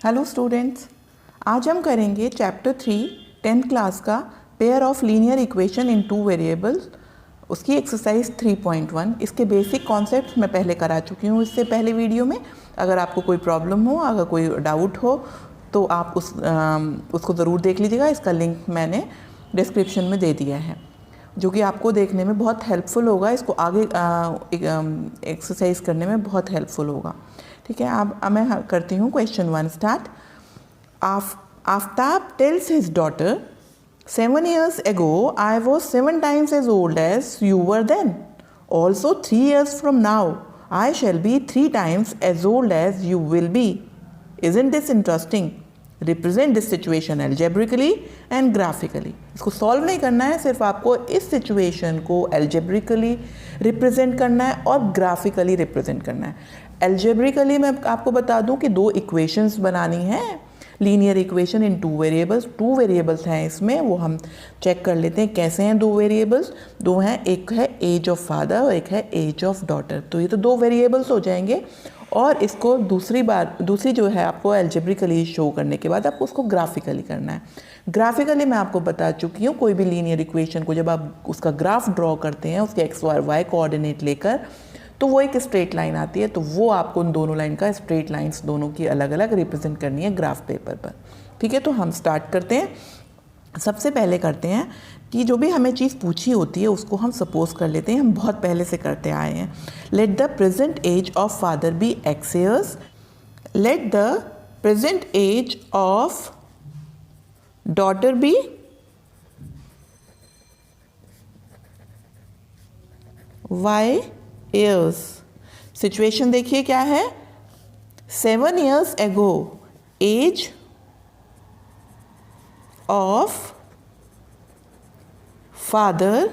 Hello students, आज हम करेंगे चैप्टर 3 10th क्लास का pair of linear equation in two variables, उसकी एक्सरसाइज 3.1। इसके बेसिक कॉन्सेप्ट्स मैं पहले करा चुकी हूँ इससे पहले वीडियो में। अगर आपको कोई प्रॉब्लम हो, अगर कोई डाउट हो तो आप उसको ज़रूर देख लीजिएगा। इसका लिंक मैंने डिस्क्रिप्शन में दे दिया है, जो कि आपको देखने में बहुत हेल्पफुल होगा। इसको आगे एक्सरसाइज करने में बहुत हेल्पफुल होगा। ठीक है, अब मैं करती हूँ question 1 start. Aftab tales his daughter, 7 years ago I was 7 times as old as you were then. Also 3 years from now I shall be 3 times as old as you will be. Isn't this interesting? Represent this situation algebraically and graphically. इसको solve नहीं करना है, सिर्फ आपको इस situation को algebraically represent करना है और ग्राफिकली रिप्रेजेंट करना है। algebraically मैं आपको बता दूं कि दो इक्वेशंस बनानी है, linear equation in two variables हैं इसमें। वो हम चेक कर लेते हैं कैसे हैं दो वेरिएबल्स। दो हैं, एक है एज ऑफ फादर और एक है एज ऑफ डॉटर। तो ये तो दो वेरिएबल्स हो जाएंगे और इसको दूसरी जो है आपको अलजेब्रिकली शो करने के बाद आपको उसको ग्राफिकली करना है। ग्राफिकली मैं आपको बता चुकी हूँ, कोई भी लीनियर इक्वेशन को जब आप उसका ग्राफ ड्रॉ करते हैं उसके एक्स और वाई कोऑर्डिनेट लेकर, तो वो एक स्ट्रेट लाइन आती है। तो वो आपको उन दोनों लाइन का स्ट्रेट लाइंस दोनों की अलग अलग रिप्रेजेंट करनी है ग्राफ पेपर पर। ठीक है, तो हम स्टार्ट करते हैं। सबसे पहले करते हैं कि जो भी हमें चीज़ पूछी होती है उसको हम सपोज कर लेते हैं। हम बहुत पहले से करते आए हैं। Let the present age of father be X years. Let the present age of daughter be Y years। Situation देखिए क्या है, 7 years ago age of father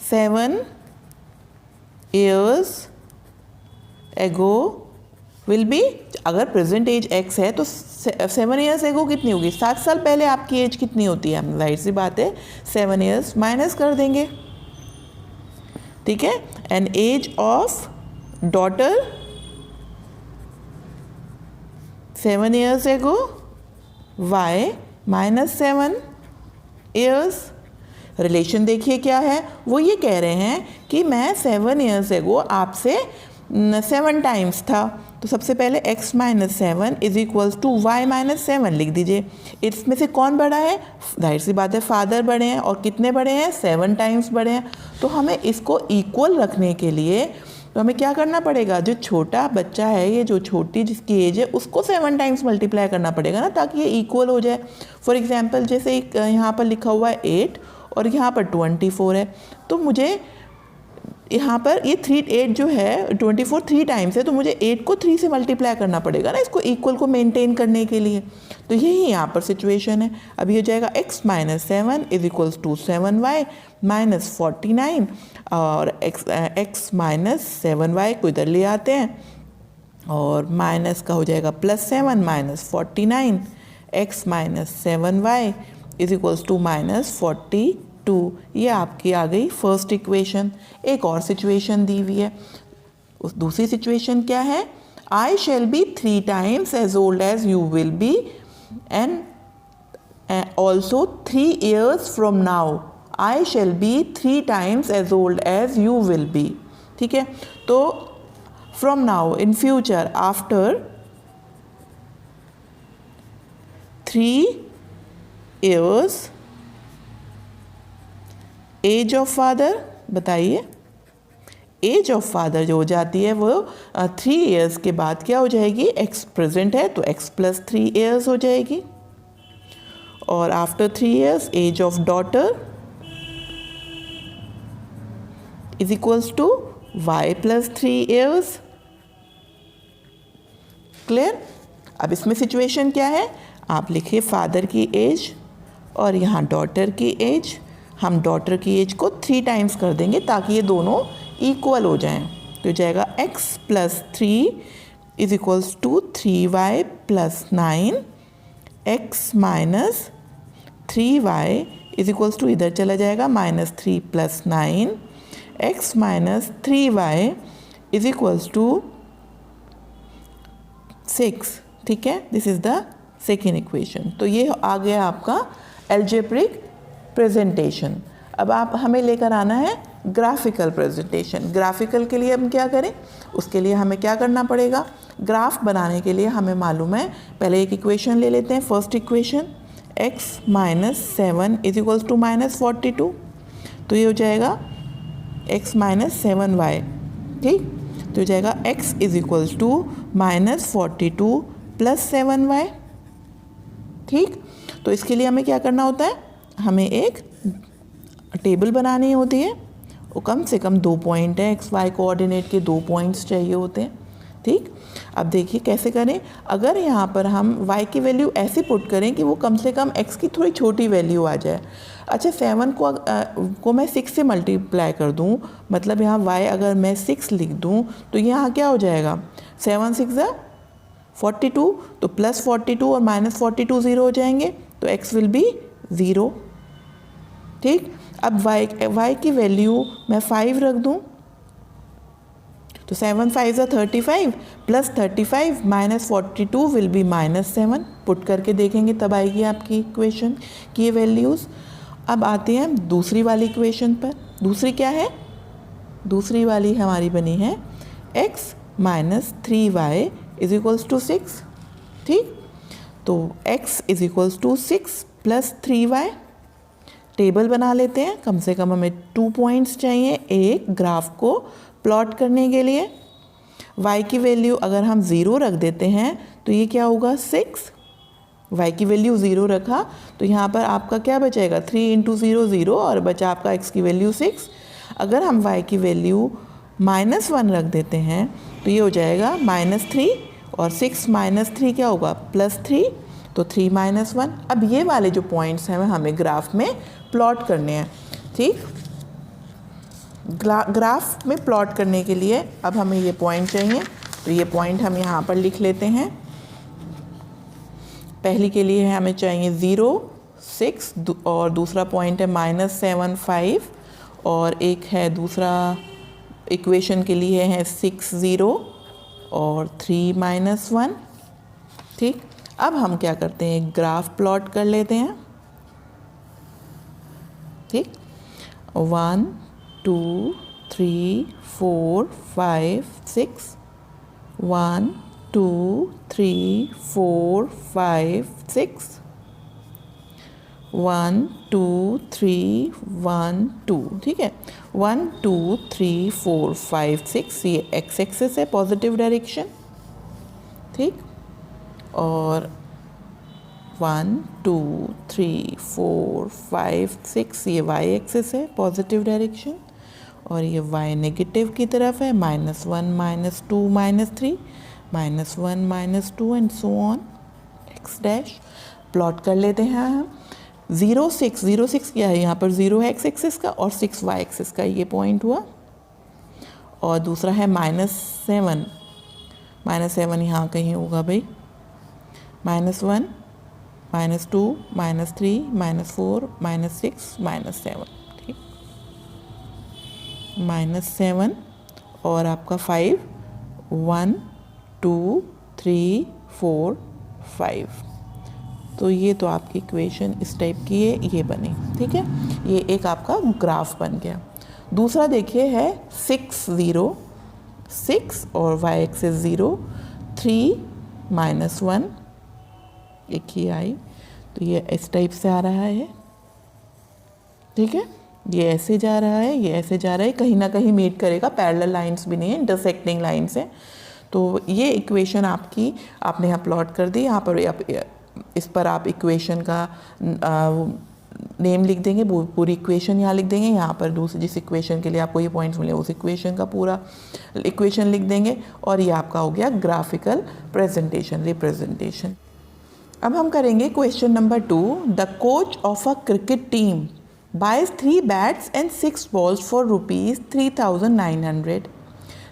7 years ago will be, अगर प्रेजेंट एज x है तो 7 years ago कितनी होगी, 7 साल पहले आपकी एज कितनी होती है। हम जाहिर सी बात है 7 years माइनस कर देंगे। ठीक है, and age of daughter 7 years ago y minus 7 years। Relation देखिए क्या है, वो ये कह रहे हैं कि मैं 7 years ago आपसे 7 टाइम्स था। तो सबसे पहले x minus 7 is equals to Y minus 7 लिख दीजिए। इसमें से कौन बड़ा है, जाहिर सी बात है फादर बड़े हैं, और कितने बड़े हैं, 7 टाइम्स बड़े हैं। तो हमें इसको इक्वल रखने के लिए तो हमें क्या करना पड़ेगा, जो छोटा बच्चा है, ये जो छोटी जिसकी एज है, उसको 7 टाइम्स मल्टीप्लाई करना पड़ेगा ना, ताकि ये इक्वल हो जाए। फॉर एग्जाम्पल जैसे एक यहाँ पर लिखा हुआ है 8 और यहाँ पर 24 है, तो मुझे यहाँ पर ये 8 जो है 24 3 टाइम्स है, तो मुझे 8 को 3 से मल्टीप्लाई करना पड़ेगा ना इसको इक्वल को मेंटेन करने के लिए। तो यही यहाँ पर सिचुएशन है। अब ये हो जाएगा x minus 7 is equals to 7y minus 49, और x माइनस 7y को इधर ले आते हैं और माइनस का हो जाएगा plus 7 minus 49, x minus 7y is equals to minus 42। ये आपकी आ गई फर्स्ट इक्वेशन। एक और सिचुएशन दी हुई है, उस दूसरी सिचुएशन क्या है, I shall be 3 times as old as you will be and also 3 years from now I shall be 3 times as old as you will be. ठीक है, तो from now in future after 3 years age of father, बताइए age of father जो हो जाती है वो 3 years के बाद क्या हो जाएगी, x प्रेजेंट है तो x प्लस 3 years हो जाएगी। और after 3 years age of daughter is equals to y plus 3 years। Clear. अब इसमें सिचुएशन क्या है, आप लिखिए फादर की एज और यहाँ डॉटर की एज। हम डॉटर की एज को 3 टाइम्स कर देंगे ताकि ये दोनों इक्वल हो जाएं। तो जाएगा x plus 3 is equals to 3y plus 9, x minus 3y is equals to, इधर चला जाएगा minus 3 plus 9, x minus 3y is equals to 6, ठीक है, this is the second equation. तो ये आ गया आपका एल्जेब्रिक प्रेजेंटेशन। अब आप हमें लेकर आना है ग्राफिकल प्रेजेंटेशन। ग्राफिकल के लिए हम क्या करें, उसके लिए हमें क्या करना पड़ेगा, ग्राफ बनाने के लिए हमें मालूम है, पहले एक इक्वेशन ले लेते हैं। First equation x minus 7 is equals to minus 42, तो ये हो जाएगा x माइनस 7y, ठीक। तो हो जाएगा x is equals to minus 42 plus 7y, ठीक। तो इसके लिए हमें क्या करना होता है, हमें एक टेबल बनानी होती है, वो कम से कम 2 पॉइंट है, एक्स वाई कोऑर्डिनेट के 2 पॉइंट्स चाहिए होते हैं, ठीक। अब देखिए कैसे करें, अगर यहाँ पर हम y की वैल्यू ऐसे पुट करें कि वो कम से कम x की थोड़ी छोटी वैल्यू आ जाए। अच्छा 7 को मैं 6 से मल्टीप्लाई कर दूँ, मतलब यहाँ y अगर मैं 6 लिख दूँ तो यहाँ क्या हो जाएगा, 7 6 42, तो प्लस 42 और माइनस 42 ज़ीरो हो जाएंगे, तो x विल बी 0, ठीक। अब y की वैल्यू मैं 5 रख दूँ, तो 7 5 35 plus 35 minus 42 will be minus 7। Put करके देखेंगे तब आएगी आपकी इक्वेशन की ये वैल्यूज़। अब आते हैं दूसरी वाली इक्वेशन पर। दूसरी क्या है, दूसरी वाली हमारी बनी है x minus 3y is equals to 6, ठीक। तो x is equals to 6 plus 3y। Table बना लेते हैं, कम से कम हमें 2 पॉइंट्स चाहिए एक ग्राफ को प्लॉट करने के लिए। y की वैल्यू अगर हम 0 रख देते हैं तो ये क्या होगा 6, y की वैल्यू 0 रखा तो यहाँ पर आपका क्या बचेगा, 3 इंटू 0 0, और बचा आपका x की वैल्यू 6। अगर हम y की वैल्यू -1 रख देते हैं तो ये हो जाएगा -3, और 6 माइनस 3 क्या होगा, +3, तो 3 - 1। अब ये वाले जो पॉइंट्स हैं हमें ग्राफ में प्लॉट करने हैं, ठीक। ग्राफ में प्लॉट करने के लिए अब हमें ये पॉइंट चाहिए, तो ये पॉइंट हम यहाँ पर लिख लेते हैं। पहली के लिए हमें चाहिए 0 6, और दूसरा पॉइंट है -7 5, और एक है दूसरा इक्वेशन के लिए है 6 0 और 3 -1, ठीक। अब हम क्या करते हैं, ग्राफ प्लॉट कर लेते हैं, ठीक। 1 2 3 4 5 6, 1 2 3 4 5 6, 1 2 3 1 2, ठीक है। 1 2 3 4 5 6 ये x एक्सिस है, पॉजिटिव डायरेक्शन, ठीक। और 1 2 3 4 5 6 ये y एक्सिस है, पॉजिटिव डायरेक्शन, और ये y नेगेटिव की तरफ है, -1 -2 -3 -1 -2 and so on x dash. Plot कर लेते हैं हम। 0 6 क्या है, यहाँ पर 0 है x एक्सिस का और 6 y एक्सिस का, ये पॉइंट हुआ। और दूसरा है -7, -7 यहाँ कहीं होगा भाई, -1 -2 -3 -4 -6 -7, ठीक। -7 और आपका 5 1 2 3 4 5, तो ये तो आपकी इक्वेशन इस टाइप की है, ये बनी, ठीक है। ये एक आपका ग्राफ बन गया। दूसरा देखिए है 6 0 6 और y एक्सिस 0 3 -1, एक ही आई, तो ये इस टाइप से आ रहा है, ठीक है। ये ऐसे जा रहा है, ये ऐसे जा रहा है, कहीं ना कहीं मीट करेगा, पैरेलल लाइंस भी नहीं है, इंटरसेक्टिंग लाइंस है। तो ये इक्वेशन आपकी आपने यहाँ प्लॉट कर दी। यहाँ पर इस पर आप इक्वेशन का नेम लिख देंगे, पूरी इक्वेशन यहाँ लिख देंगे। यहाँ पर दूसरी जिस इक्वेशन के लिए आपको ये पॉइंट्स मिले उस इक्वेशन का पूरा इक्वेशन लिख देंगे, और ये आपका हो गया ग्राफिकल प्रेजेंटेशन, रिप्रेजेंटेशन। अब हम करेंगे question number 2। The coach of a cricket team buys 3 bats and 6 balls for rupees 3,900.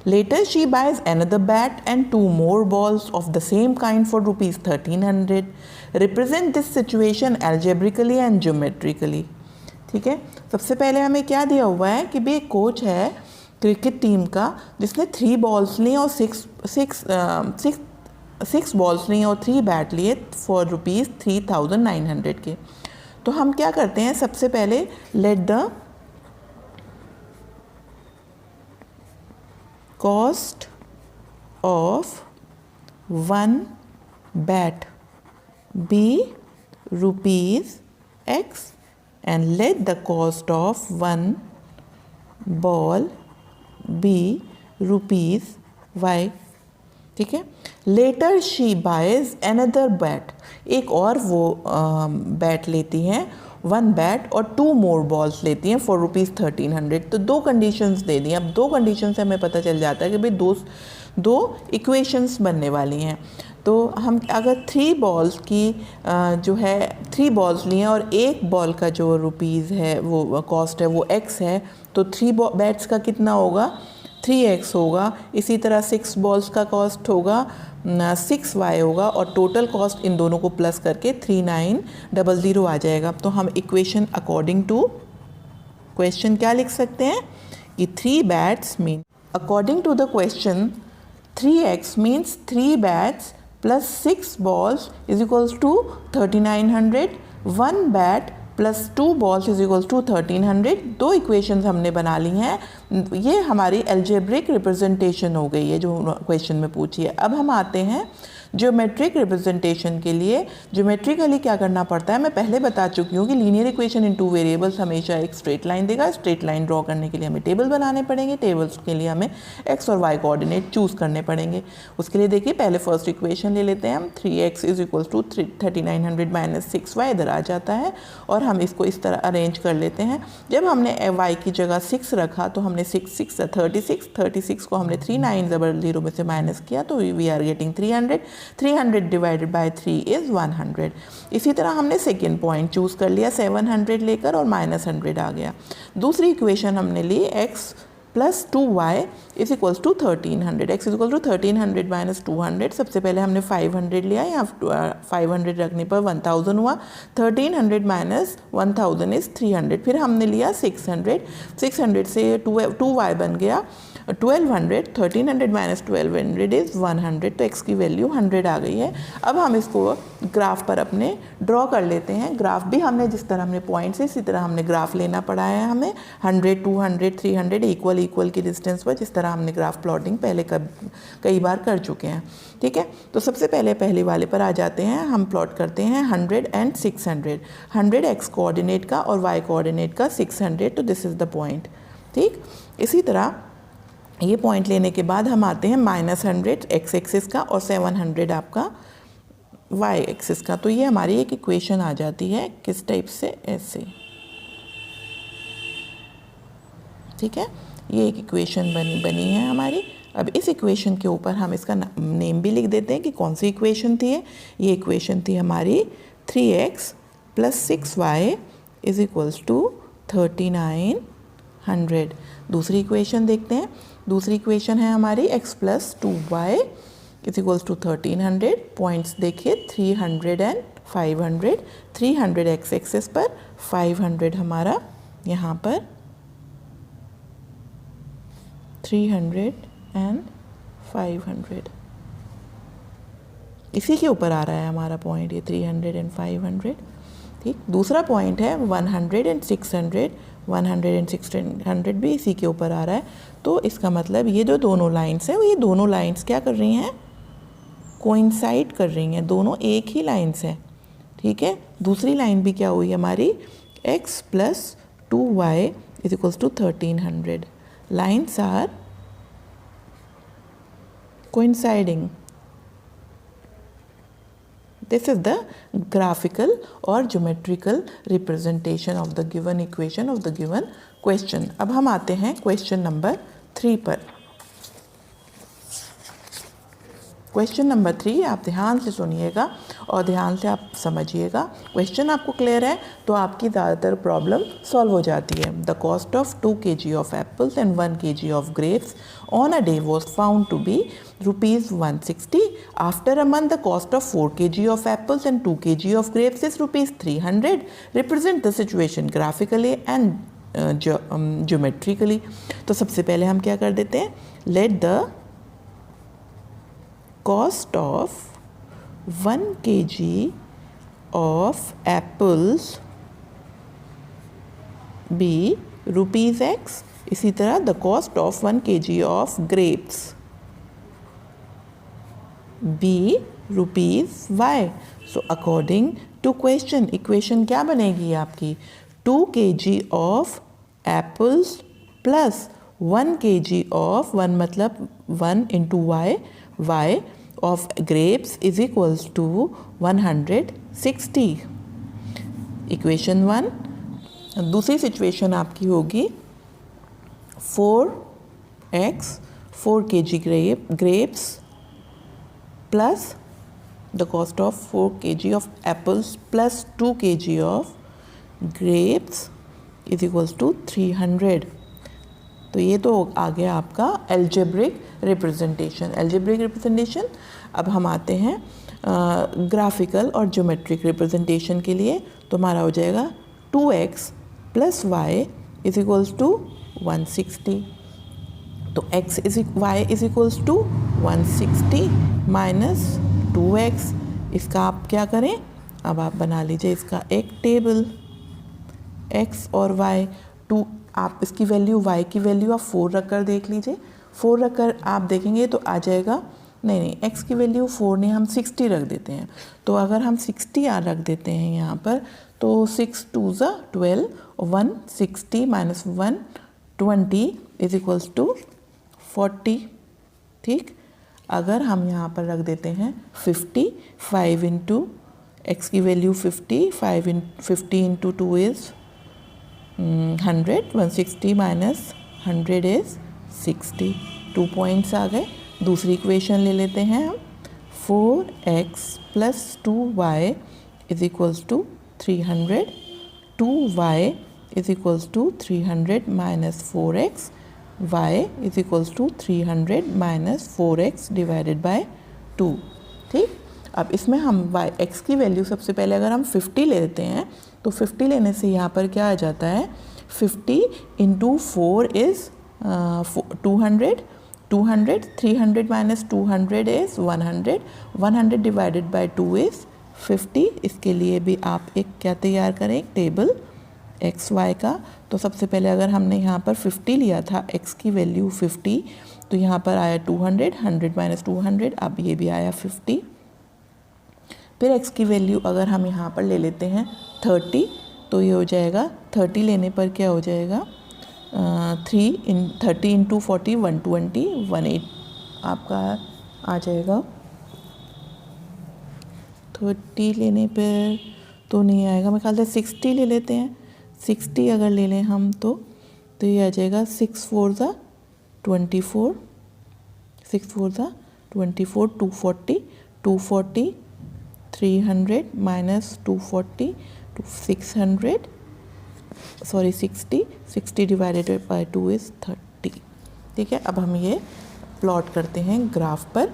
Later she buys another bat and 2 more balls of the same kind for rupees 1,300. Represent this situation algebraically and geometrically. ठीक है, सबसे पहले हमें क्या दिया हुआ है कि भाई कोच है क्रिकेट टीम का जिसने 3 बॉल्स ली और 6 6 बॉल्स लिए और 3 बैट लिए फॉर ₹3,900 के। तो हम क्या करते हैं, सबसे पहले let the cost of 1 bat be ₹X and let the cost of 1 ball be ₹Y। ठीक है। Later she buys another bat, एक और वो बैट लेती हैं, 1 बैट और 2 मोर बॉल्स लेती हैं फॉर ₹1300। तो 2 कंडीशंस दे दी। अब 2 कंडीशन से हमें पता चल जाता है कि भाई दो इक्वेशंस बनने वाली हैं। तो हम अगर 3 बॉल्स की जो है 3 बॉल्स लिए और 1 बॉल का जो रुपीज़ है वो कॉस्ट है वो x है, तो 3 बैट्स का कितना होगा, 3x होगा। इसी तरह 6 बॉल्स का कॉस्ट होगा 6y होगा और टोटल कॉस्ट इन दोनों को प्लस करके 3900 आ जाएगा। तो हम इक्वेशन अकॉर्डिंग टू क्वेश्चन क्या लिख सकते हैं कि 3 bats mean, according to the question 3x means 3 bats plus 6 balls is equals to 3900, 1 bat plus 2 balls is equals to 1300। 2 equations हमने बना ली हैं। ये हमारी एल्जेब्रिक रिप्रेजेंटेशन हो गई है जो क्वेश्चन में पूछी है। अब हम आते हैं ज्योमेट्रिक रिप्रेजेंटेशन के लिए। ज्योमेट्रिकली क्या करना पड़ता है मैं पहले बता चुकी हूँ कि लीनियर इक्वेशन इन 2 वेरिएबल्स हमेशा एक स्ट्रेट लाइन देगा। स्ट्रेट लाइन ड्रॉ करने के लिए हमें टेबल बनाने पड़ेंगे, टेबल्स के लिए हमें x और y कोऑर्डिनेट चूज़ करने पड़ेंगे। उसके लिए देखिए पहले फर्स्ट इक्वेशन ले लेते हैं हम, 3x is equal to 3900 minus 6y इधर आ जाता है और हम इसको इस तरह अरेंज कर लेते हैं। जब हमने y की जगह 6 रखा तो हमने 36 को हमने 3900 में से माइनस किया तो we are getting 300 divided by 3 is 100। इसी तरह हमने सेकेंड पॉइंट चूज़ कर लिया 700 लेकर और -100 आ गया। दूसरी इक्वेशन हमने ली x plus 2y is equals to 1300। x is equal to 1300 minus 200। सबसे पहले हमने 500 लिया, यहाँ 500 रखने पर 1000 हुआ। 1300 माइनस 1000 इज़ 300। फिर हमने लिया 600 से 2y बन गया 1200। 1300 माइनस 1200 इज़ 100। तो x की वैल्यू 100 आ गई है। अब हम इसको ग्राफ पर अपने ड्रॉ कर लेते हैं। ग्राफ भी हमने जिस तरह हमने पॉइंट से इसी तरह हमने ग्राफ लेना पड़ा है हमें 100 200 300 इक्वल की डिस्टेंस पर, जिस तरह हमने ग्राफ प्लॉटिंग पहले कई बार कर चुके हैं। ठीक है, तो सबसे पहले वाले पर आ जाते हैं। हम प्लॉट करते हैं 100 एंड 600। 100 x कोऑर्डिनेट का और y कोऑर्डिनेट का 600, तो दिस इज़ द पॉइंट। ठीक, इसी तरह ये पॉइंट लेने के बाद हम आते हैं -100 x एक्सिस का और 700 आपका y एक्सिस का। तो ये हमारी एक इक्वेशन आ जाती है किस टाइप से, ऐसे। ठीक है, ये एक इक्वेशन बनी है हमारी। अब इस इक्वेशन के ऊपर हम इसका नेम भी लिख देते हैं कि कौन सी इक्वेशन थी ये इक्वेशन थी हमारी 3x plus 6y is equals to 3900। दूसरी इक्वेशन देखते हैं। दूसरी इक्वेशन है हमारी x plus 2y is equals to 1300। Points देखिए 300 एंड 500। 300 x एक्सिस पर, 500 हमारा यहाँ पर 300 एंड 500 इसी के ऊपर आ रहा है हमारा पॉइंट, ये 300 एंड 500। ठीक, दूसरा पॉइंट है 100 एंड 600। 100 एंड 600 भी इसी के ऊपर आ रहा है। तो इसका मतलब ये जो दोनों लाइन्स हैं, ये दोनों लाइन्स क्या कर रही हैं, कोइंसाइड कर रही हैं, दोनों एक ही लाइन्स हैं। ठीक है, दूसरी लाइन भी क्या हुई हमारी, x plus 2y is equals to 1300। Lines are coinciding. This is the graphical or geometrical representation of the given equation of the given question. अब हम आते हैं क्वेश्चन नंबर 3 पर। क्वेश्चन नंबर 3 आप ध्यान से सुनिएगा और ध्यान से आप समझिएगा। क्वेश्चन आपको क्लियर है तो आपकी ज़्यादातर प्रॉब्लम सॉल्व हो जाती है। The cost of 2 kg of apples and 1 kg of grapes on a day was found to be ₹160. After a month, the cost of 4 kg of apples and 2 kg of grapes is ₹300. Represent the situation graphically and geometrically. तो सबसे पहले हम क्या कर देते हैं, let the cost of 1 kg of apples be rupees x. इसी तरह the cost of 1 kg of grapes be rupees y. So according to question, equation क्या बनेगी आपकी? 2 kg of apples plus 1 kg of 1 मतलब 1 into y of grapes is equals to 160. Equation 1. दूसरी situation आपकी होगी 4x 4 kg grapes plus the cost of 4 kg of apples plus 2 kg of grapes is equals to 300. तो ये तो आ गया आपका algebraic representation. Algebraic representation. अब हम आते हैं ग्राफिकल और ज्योमेट्रिक रिप्रेजेंटेशन के लिए. तो हमारा हो जाएगा 2x plus Y is equals to 160. तो y is equals to 160 minus 2x. इसका आप क्या करें, अब आप बना लीजिए इसका एक टेबल. x और y, आप इसकी वैल्यू y की वैल्यू आप 4 रख कर देख लीजिए. 4 रख कर आप देखेंगे तो आ जाएगा, नहीं x की वैल्यू 4 नहीं, हम 60 रख देते हैं. तो अगर हम 60 रख देते हैं यहाँ पर, तो 6 2 12, 160 माइनस 120 इज इक्वल्स टू 40. ठीक. अगर हम यहाँ पर रख देते हैं 50, 5 इंटू एक्स की value 50, 50 into 2 is 100, 160 minus 100 is 60. 2 points आ गए. दूसरी इक्वेशन ले लेते हैं हम. 4x plus 2y is equals to 300. 2y is equals to 300 minus 4x. y is equals to 300 minus 4x divided by 2. ठीक. अब इसमें हम x की वैल्यू सबसे पहले अगर हम 50 ले लेते हैं, तो 50 लेने से यहाँ पर क्या आ जाता है, 50 into 4 is 200, 300 minus 200 is 100, 100 divided by 2 is 50. इसके लिए भी आप एक क्या तैयार करें, एक टेबल एक्स वाई का. तो सबसे पहले अगर हमने यहाँ पर 50 लिया था, x की वैल्यू 50, तो यहाँ पर आया 200, 100 माइनस 200, अब ये भी आया 50. फिर x की वैल्यू अगर हम यहाँ पर ले लेते हैं 30, तो ये हो जाएगा 30 लेने पर क्या हो जाएगा, 30 इंटू 40 120, 18 आपका आ जाएगा. 30 लेने पर तो नहीं आएगा, मेरे ख्याल से 60 ले लेते हैं. 60 अगर ले लें हम तो ये आ जाएगा 6 4 24, 6 4 24, 240, 300 minus 240 to 600, sorry 60 divided by 2 is 30. ठीक है. अब हम ये प्लॉट करते हैं ग्राफ पर.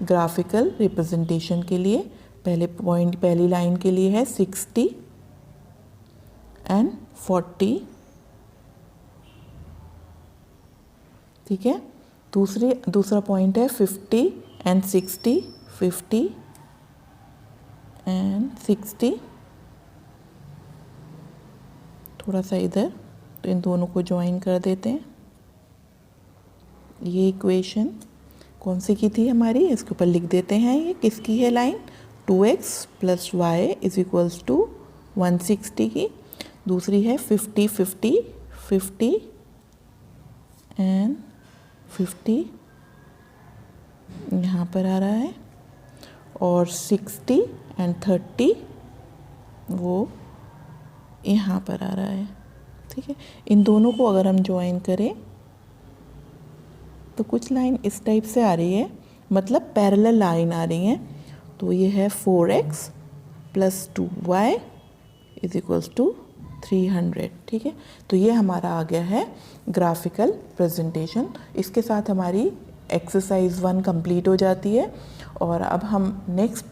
ग्राफिकल रिप्रेजेंटेशन के लिए पहली लाइन के लिए है 60 एंड 40. ठीक है. दूसरा पॉइंट है 50 एंड 60, 50 एंड 60. थोड़ा सा इधर, तो इन दोनों को ज्वाइन कर देते हैं. ये इक्वेशन कौन सी की थी हमारी, इसके ऊपर लिख देते हैं. ये किसकी है line, 2x plus Y is equals to 160 की. दूसरी है 50 50 50 एंड 50 यहाँ पर आ रहा है, और 60 एंड 30 वो यहाँ पर आ रहा है. ठीक है. इन दोनों को अगर हम ज्वाइन करें तो कुछ लाइन इस टाइप से आ रही है, मतलब पैरेलल लाइन आ रही है. तो ये है 4x plus 2y is equals to 300. ठीक है. तो ये हमारा आ गया है ग्राफिकल प्रेजेंटेशन. इसके साथ हमारी एक्सरसाइज 1 कंप्लीट हो जाती है. और अब हम नेक्स्ट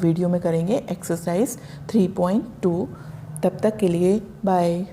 वीडियो में करेंगे एक्सरसाइज 3.2. तब तक के लिए बाय.